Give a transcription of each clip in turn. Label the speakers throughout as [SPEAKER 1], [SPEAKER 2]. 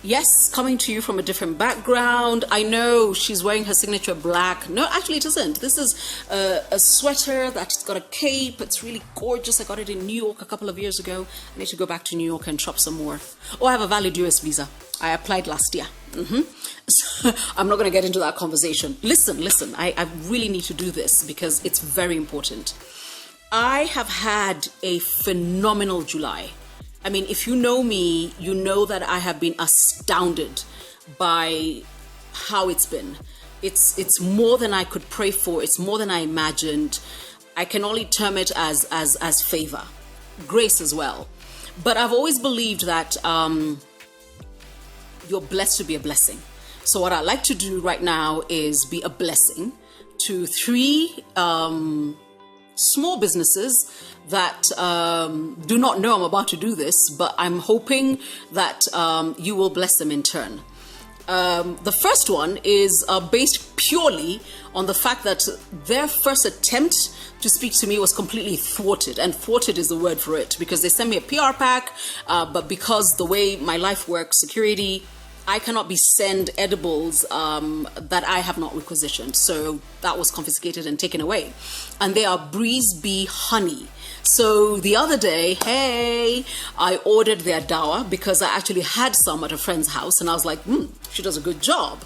[SPEAKER 1] Yes, coming to you from a different background. I know she's wearing her signature black. No, actually it isn't. This is a sweater that's got a cape. It's really gorgeous. I got it in New York a couple of years ago. I need to go back to New York and shop some more. Oh, I have a valid US visa. I applied last year. So I'm not going to get into that conversation. Listen. I really need to do this because it's very important. I have had a phenomenal July. I mean, if you know me, you know that I have been astounded by how it's been. It's more than I could pray for. It's more than I imagined. I can only term it as favor, grace as well. But I've always believed that you're blessed to be a blessing. So what I like to do right now is be a blessing to 3 small businesses that do not know I'm about to do this, but I'm hoping that you will bless them in turn. The first one is based purely on the fact that their first attempt to speak to me was completely thwarted, and thwarted is the word for it, because they sent me a PR pack, but because the way my life works, security, I cannot be sent edibles that I have not requisitioned. So that was confiscated and taken away. And they are Brees Bee Honey. So the other day, I ordered their dawa because I actually had some at a friend's house, and I was like, she does a good job.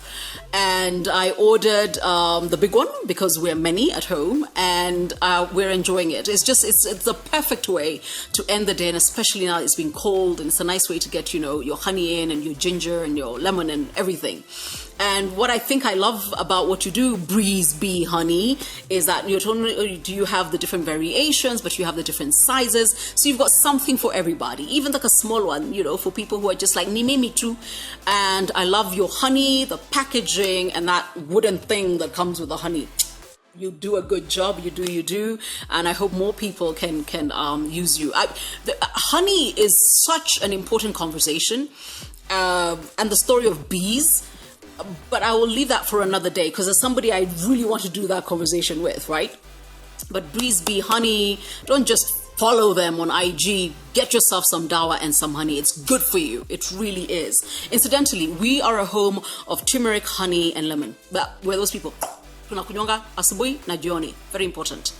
[SPEAKER 1] And I ordered the big one because we're many at home, and we're enjoying it. It's the perfect way to end the day, and especially now it's been cold, and it's a nice way to get, your honey in and your ginger and your lemon and everything. And what I think I love about what you do, Brees Bee Honey, is that not only do you have the different variations, but you have the different sizes. So you've got something for everybody, even like a small one, for people who are just like, me too. And I love your honey, the packaging, and that wooden thing that comes with the honey. You do a good job. You do. And I hope more people can use you. Honey is such an important conversation. And the story of bees. But I will leave that for another day, because there's somebody I really want to do that conversation with, right? But Brees Bee Honey, don't just follow them on IG. Get yourself some dawa and some honey. It's good for you. It really is. Incidentally, we are a home of turmeric, honey, and lemon. We're those people. Tunakunywanga asubuhi na jioni. Very important.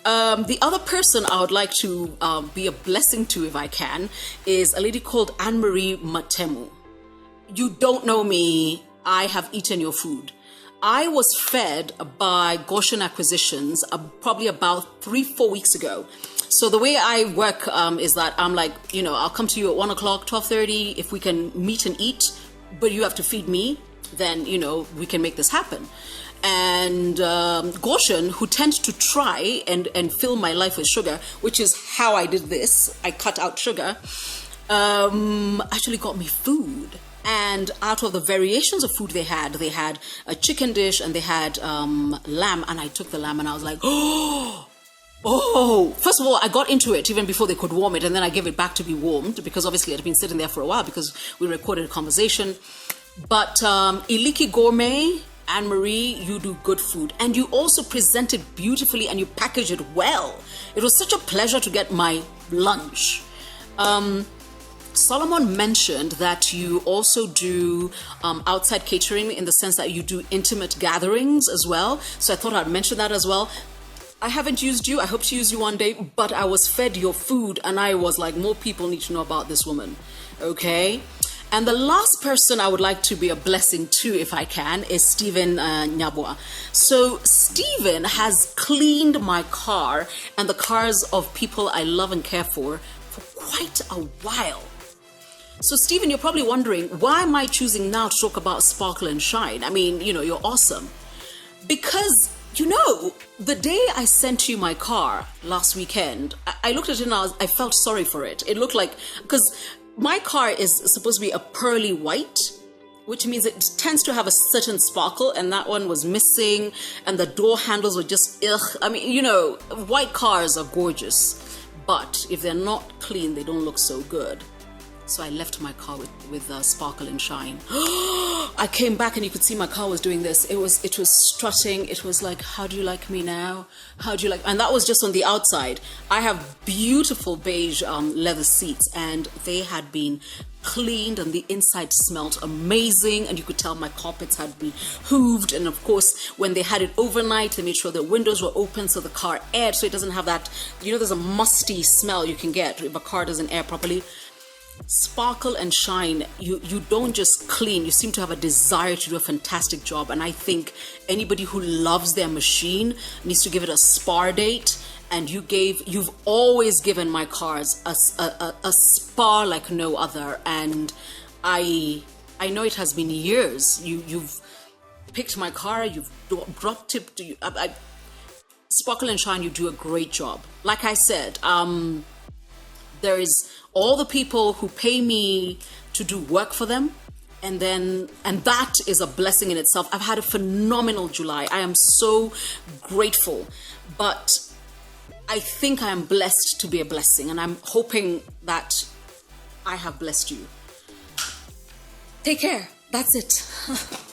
[SPEAKER 1] The other person I would like to be a blessing to, if I can, is a lady called Anne-Marie Matemu. You don't know me. I have eaten your food. I was fed by Goshen Acquisitions probably about 3-4 weeks ago. So the way I work is that I'm like, I'll come to you at 1 o'clock, 12:30. If we can meet and eat, but you have to feed me, then, we can make this happen. And Goshen, who tends to try and fill my life with sugar, which is how I did this, I cut out sugar, actually got me food. And out of the variations of food they had a chicken dish, and they had lamb, and I took the lamb and I was like, first of all, I got into it even before they could warm it, and then I gave it back to be warmed, because obviously it had been sitting there for a while because we recorded a conversation. But Iliki Gourmet, Anne-Marie, you do good food, and you also present it beautifully and you package it well. It was such a pleasure to get my lunch. Solomon mentioned that you also do outside catering, in the sense that you do intimate gatherings as well. So I thought I'd mention that as well. I haven't used you. I hope to use you one day, but I was fed your food and I was like, more people need to know about this woman. Okay. And the last person I would like to be a blessing to, if I can, is Stephen Nyabwa. So Stephen has cleaned my car and the cars of people I love and care for quite a while. So Stephen, you're probably wondering, why am I choosing now to talk about Sparklin'Shine? I mean, you're awesome. Because, the day I sent you my car last weekend, I looked at it and I felt sorry for it. It looked like, because my car is supposed to be a pearly white, which means it tends to have a certain sparkle, and that one was missing, and the door handles were just I mean, white cars are gorgeous, but if they're not clean, they don't look so good. So I left my car with Sparklin'Shine. I came back and you could see my car was doing this. It was strutting. It was like, how do you like me now? How do you like? And that was just on the outside. I have beautiful beige leather seats, and they had been cleaned, and the inside smelled amazing, and you could tell my carpets had been hooved. And of course, when they had it overnight, they made sure the windows were open so the car aired, so it doesn't have that, there's a musty smell you can get if a car doesn't air properly. Sparkle and Shine, you don't just clean, you seem to have a desire to do a fantastic job. And I think anybody who loves their machine needs to give it a spar date. And you've always given my cars a spar like no other. And I know it has been years. You've picked my car, you've drop tipped. Sparkle and Shine, you do a great job. Like I said, there is all the people who pay me to do work for them, and that is a blessing in itself. I've had a phenomenal July. I am so grateful, but I think I am blessed to be a blessing, and I'm hoping that I have blessed you. Take care. That's it.